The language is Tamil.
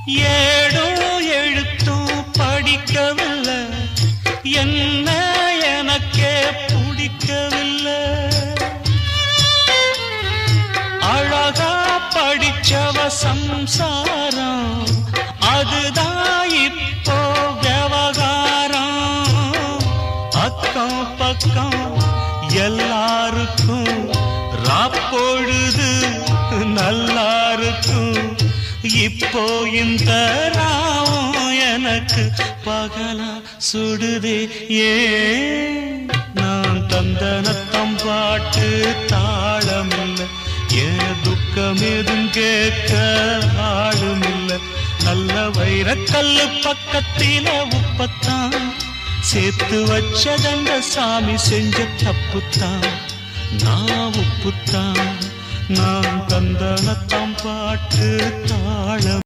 ஏடும் எழுத்தும் படிக்கவில்லை, என்ன எனக்கே பிடிக்கவில்லை. அழகா படிச்சவ சம்சாரம், அதுதான் இப்போ விவகாரம். அக்கம் பக்கம் எல்லாருக்கும் ராப்பொழுது நல்லா இருக்கும். இப்போ இந்த ராவும் எனக்கு பகலா சுடுதே. ஏன் நான் தந்தனத்தம் பாட்டு தாளமில்லை, ஏன் துக்கம் எதுவும் கேட்க ஆளுமில்லை. நல்ல வைரக்கல்லு பக்கத்தில உப்பத்தான் சேர்த்து வச்சதந்த சாமி செஞ்ச தப்புத்தான். நான் உப்புத்தான், நான் தந்தனத்தம் பாட்டு தாளம்.